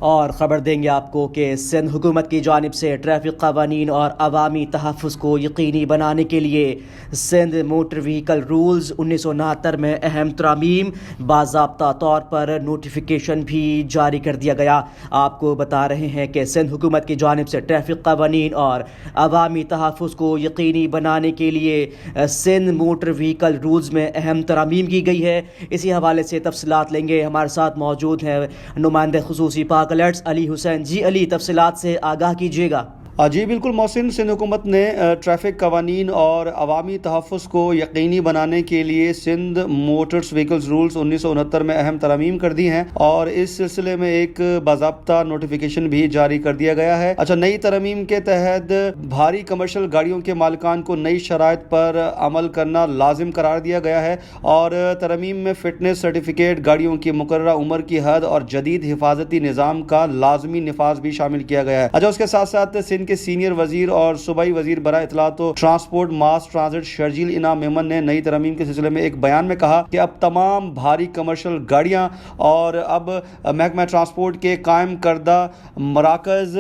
اور خبر دیں گے آپ کو کہ سندھ حکومت کی جانب سے ٹریفک قوانین اور عوامی تحفظ کو یقینی بنانے کے لیے سندھ موٹر وہیکل رولز 1969 میں اہم ترامیم باضابطہ طور پر نوٹیفیکیشن بھی جاری کر دیا گیا۔ آپ کو بتا رہے ہیں کہ سندھ حکومت کی جانب سے ٹریفک قوانین اور عوامی تحفظ کو یقینی بنانے کے لیے سندھ موٹر وہیکل رولز میں اہم ترامیم کی گئی ہے۔ اسی حوالے سے تفصیلات لیں گے، ہمارے ساتھ موجود ہیں نمائندہ خصوصی پاک الرٹس علی حسین۔ جی علی، تفصیلات سے آگاہ کیجیے گا۔ جی بالکل محسن، سندھ حکومت نے ٹریفک قوانین اور عوامی تحفظ کو یقینی بنانے کے لیے سندھ موٹرس وہیکلز رولز 1969 میں اہم ترامیم کر دی ہیں اور اس سلسلے میں ایک باضابطہ نوٹیفیکیشن بھی جاری کر دیا گیا ہے۔ نئی ترامیم کے تحت بھاری کمرشل گاڑیوں کے مالکان کو نئی شرائط پر عمل کرنا لازم قرار دیا گیا ہے اور ترامیم میں فٹنس سرٹیفکیٹ، گاڑیوں کی مقررہ عمر کی حد اور جدید حفاظتی نظام کا لازمی نفاذ بھی شامل کیا گیا ہے۔ اس کے ساتھ ساتھ سندھ کے سینئر وزیر اور صوبائی وزیر برائے اطلاعات و ٹرانسپورٹ ماس ٹرانزٹ شرجیل انعام میمن نے نئی ترامیم کے سلسلے میں ایک بیان میں کہا کہ اب تمام بھاری کمرشل گاڑیاں اور اب محکمہ ٹرانسپورٹ کے قائم کردہ مراکز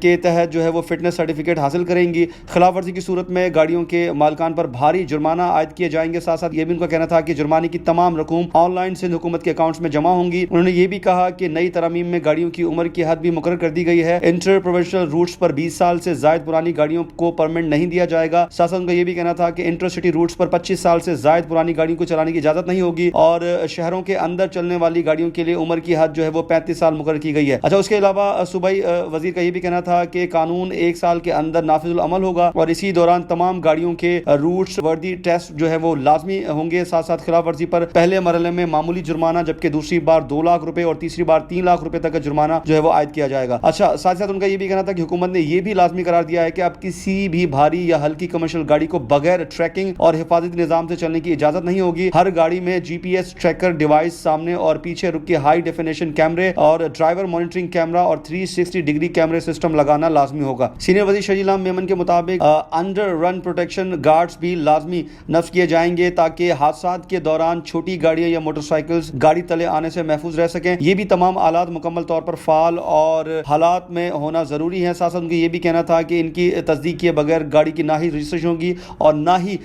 کے تحت وہ فٹنس سرٹیفکیٹ حاصل کریں گی۔ خلاف ورزی کی صورت میں گاڑیوں کے مالکان پر بھاری جرمانہ عائد کیے جائیں گے۔ ساتھ ساتھ یہ بھی ان کا کہنا تھا کہ جرمانے کی تمام رقوم آن لائن سندھ حکومت کے اکاؤنٹس میں جمع ہوں گی۔ انہوں نے یہ بھی کہا کہ نئی ترامیم میں گاڑیوں کی عمر کی حد بھی مقرر کر دی گئی ہے۔ انٹر پروونشل روٹس پر 20 سال سے زائد پرانی گاڑیوں کو پرمٹ نہیں دیا جائے گا۔ ساتھ ساتھ ان کا یہ بھی کہنا تھا کہ انٹر سٹی روٹس پر 25 سال سے زائد پرانی گاڑیوں کو چلانے کی اجازت نہیں ہوگی اور شہروں کے اندر چلنے والی گاڑیوں کے لیے عمر کی حد وہ 35 سال مقرر کی گئی ہے۔ اس کے علاوہ صوبائی وزیر کا یہ بھی کہنا تھا کہ قانون 1 سال کے اندر نافذ العمل ہوگا اور اسی دوران تمام گاڑیوں کے روٹس وردی ٹیسٹ وہ لازمی ہوں گے۔ ساتھ ساتھ خلاف ورزی پر پہلے مرحلے میں معمولی جرمانہ، جبکہ دوسری بار 2 لاکھ روپے اور تیسری بار 3 لاکھ روپے تک کا جرمانہ وہ عائد کیا جائے گا۔ ساتھ ساتھ ان کا یہ بھی کہنا تھا کہ حکومت نے یہ بھی لازمی قرار دیا ہے کہ اب کسی بھی بھاری یا ہلکی کمرشل گاڑی کو بغیر ٹریکنگ اور حفاظتی نظام سے چلنے کی اجازت نہیں ہوگی۔ ہر گاڑی میں GPS ٹریکر ڈیوائس سامنے اور پیچھے رک کے ہائی ڈیفینیشن کیمرے اور ڈرائیور مانیٹرنگ کیمرہ اور 360 ڈگری کیمرے سسٹم لگانا لازمی ہوگا۔ سینئر وزیر شرجیل انعام میمن کے مطابق انڈر رن پروٹیکشن گارڈز بھی لازمی نصب کیے جائیں گے تاکہ حادثات کے دوران چھوٹی گاڑیاں یا موٹر سائیکلز گاڑی تلے آنے سے محفوظ رہ سکیں۔ یہ بھی تمام آلات مکمل طور پر فعال اور حالات میں ہونا ضروری ہے۔ ساتھ ساتھ ان کو یہ بھی کہنا تھا کہ ان کی تصدیق کیے بغیر گاڑی کی نہ ہی رجسٹریشن ہوگی اور نہ ہی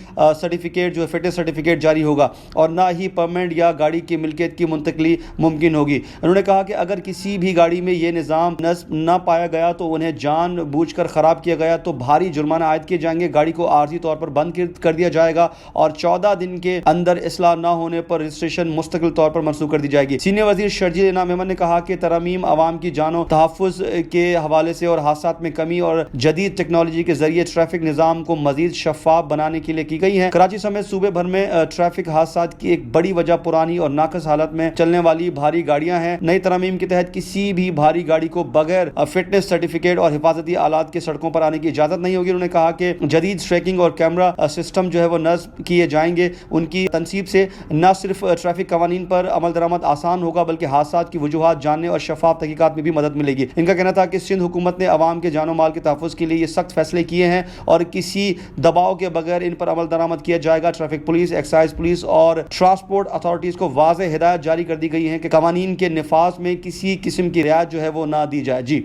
سرٹیفکیٹ فٹنس سرٹیفکیٹ جاری ہوگا اور نہ ہی پرمٹ یا گاڑی کی ملکیت کی منتقلی ممکن ہوگی۔ انہوں نے کہا کہ اگر کسی بھی گاڑی میں یہ نظام نصب نہ پایا گیا تو انہیں جان بوجھ کر خراب کیا گیا تو بھاری جرمانہ عائد کیے جائیں گے، گاڑی کو عارضی طور پر بند کر دیا جائے گا اور 14 دن کے اندر اصلاح نہ ہونے پر رجسٹریشن مستقل طور پر منسوخ کر دی جائے گی۔ سینئر وزیر شرجیل انعام میمن نے کہا کہ ترامیم عوام کی جان و تحفظ کے حوالے سے اور حادثات میں کمی اور جدید ٹیکنالوجی کے ذریعے ٹریفک نظام کو مزید شفاف بنانے کے لیے کی گئی ہیں۔ کراچی سمیت صوبے بھر میں ٹریفک حادثات کی ایک بڑی وجہ پرانی اور ناقص حالت میں چلنے والی بھاری گاڑیاں ہیں۔ نئی ترامیم کے تحت کسی بھی بھاری گاڑی کو بغیر فٹنس سرٹیفکیٹ اور حفاظتی آلات کے سڑکوں پر آنے کی اجازت نہیں ہوگی۔ انہوں نے کہا کہ جدید ٹریکنگ اور کیمرہ سسٹم وہ نصب کیے جائیں گے۔ ان کی تنصیب سے نہ صرف ٹریفک قوانین پر عمل درآمد آسان ہوگا بلکہ حادثات کی وجوہات جاننے اور شفاف تحقیقات میں بھی مدد ملے گی۔ ان کا کہنا تھا کہ سندھ حکومت نے عوام کے جان و مال کے تحفظ کے لیے یہ سخت فیصلے کیے ہیں اور کسی دباؤ کے بغیر ان پر عمل درآمد کیا جائے گا۔ ٹریفک پولیس، ایکسائز پولیس اور ٹرانسپورٹ اتھارٹیز کو واضح ہدایت جاری کر دی گئی ہیں کہ قوانین کے نفاذ میں کسی قسم کی رعایت وہ نہ دی جائے۔ جی